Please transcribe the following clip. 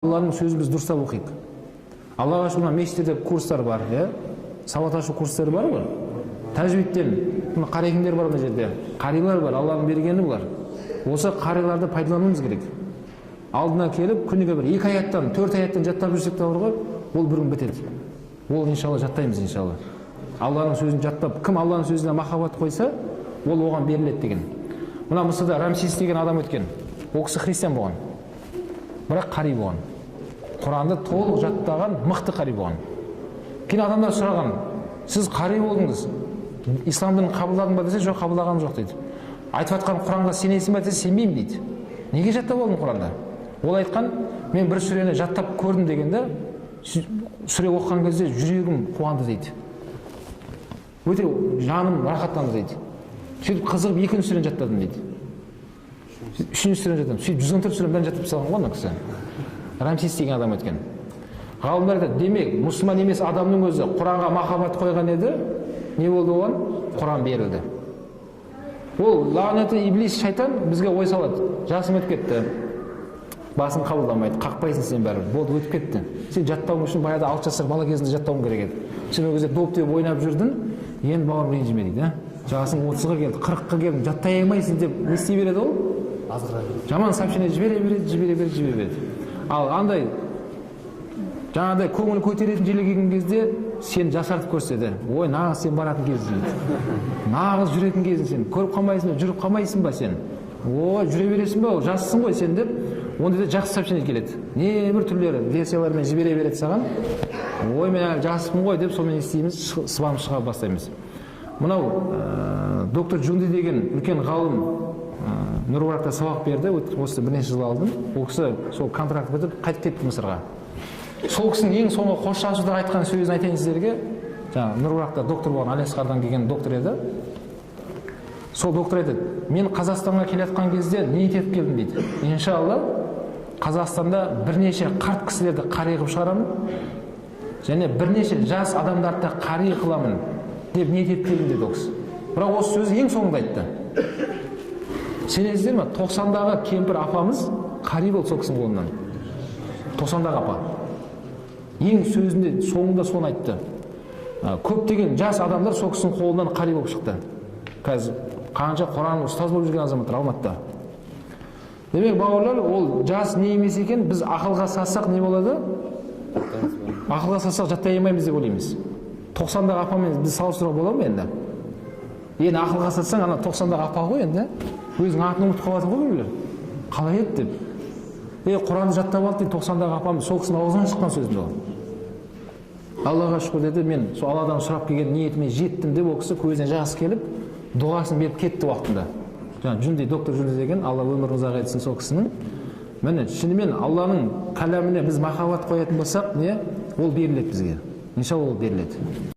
Allah'ın sözü biz dursa okuyup. Allah'a şuna meştede kurslar var, сауат ашу курстары бар ғой. Тәжвидтен қарекеңдер бар мына жерде. Қарилар бар, Алланың бергені бар. Осы қариларды пайдалануымыз керек. Алдына келіп, күніге бір 2 аяттан, 4 аяттан жаттап жүрсек те бар ғой, ол бір күн бітеді. Ол иншалла жаттаймыз иншалла. Алланың сөзін жаттап, кім Алланың сөзіне махаббат қойса, ол оған беріледі деген. Мына Мысырда Рамсес деген адам өткен. Ол кісі христиан болған. Бірақ қари болған. Құранды толық жаттаған мықты қари болған. Кейін адамдар сұраған, сіз қари болдыңыз, исламды қабылдадың ба десе, жоқ, қабылдағаным жоқ дейді. Айтып жатқан Құранға сенесің ба десе, сенбеймін дейді. Неге жаттап алдың Құранды? Ол айтқан, мен бір сүрені жаттап көрдім дегенде, сүре оқыған кезде жүрегім қуанды дейді. Өте жаным рахаттанды дейді. Сөйтіп қызығып екінші сүрені жаттадым дейді. Үшінші сүрені жаттадым. Сөйтіп 114 сүрені жаттап салған ғой кісі. Рамсес деген адам өткен. Ғалымдар айтады, демек, мұсылман емес адамның өзі Құранға махаббат қойған еді, не болды оған? Құран берілді. Ол лағнеті иблис шайтан бізге ой салады. Жасың өтіп кетті. Басын қабылдамайды, қақпайсың сен бәрібір. Болды, өтіп кетті. Сен жаттауың үшін баяғыда 6 жасар бала кезінде жаттауың керек еді. Сен ол кезде доп деп ойнап жүрдің, енді бауырым ренжіме дейді. Жасың 30-ға келді, 40-қа келді, жаттай алмайсың деп не істей береді ол? Жаман сообщение жібере береді. Ал андай жаңағыдай көңіл көтеретін жерге келген кезде сен жасартып көрсетеді. Ой, нағыз сен баратын кезің дейді. Нағыз жүретін кезің сен. Көріп қалмайсың ба, жүріп қалмайсың ба сен? Ой, жүре бересің ба, жассың ғой сен деп, онда да жақсы сообщение келеді. Небір түрлері версиялармен жібере береді саған. Ой, мен әлі жаспын ғой деп сонымен істейміз, сыбанып шыға бастаймыз. Мынау доктор Джунди деген үлкен ғалым Нұр-Маракта сабақ берді, осы бірнеше жыл алдым. Ол кісі сол контракт бітіп қайтып кетті Мысырға. Сол кісінің ең соңғы қоштасуда айтқан сөзін айтайын сіздерге. Жаңа Нұр-Маракта доктор болған, Алиасқардан келген доктор еді. Сол доктор айтады, мен Қазақстанға келетқан кезде ниет етіп келдім дейді. Иншалла Қазақстанда бірнеше қарт кісілерді қари қылып шығарамын, және бірнеше жас адамдарды қари қыламын деп ниет етіп келдім деді ол кісі. Бірақ осы сөзі ең соңында айтты. Сенесіздер ме? 90-дағы кемпір апамыз қари болды сол кісінің қолынан. 90-дағы апа. Ең сөзінде соңында соны айтты. Көптеген жас адамдар сол кісінің қолынан қари болып шықты. Қазір қанша Құран ұстаз болып жүрген азаматтар Алматыда. Демек, бауырлар, ол жас не емес екен, біз ақылға салсақ не болады? Ақылға салсақ жаттай алмаймыз деп ойлаймыз. 90-дағы апамен біз салыстыруға бола ма енді? Енді ақылға салсаң, ана 90-дағы апа ғой енді. Өзің атын ұмытып қаласың ғой біреулер. Қалай еді деп. Құранды жаттап алды дейді, 90-дағы апам сол кісінің аузынан шыққан сөзінде ол. Аллаға шүкір деді, мен сол Алладан сұрап келген ниетіме жеттім деп, ол кісі көзіне жас келіп, дұғасын беріп кетті уақытында. Жаңа Жүнди, доктор Жүнди деген, Алла өмірін ұзақ етсін сол кісінің. Міне, шынымен Алланың кәләміне біз махаббат қоятын болсақ, ол беріледі бізге. Иншалла ол беріледі.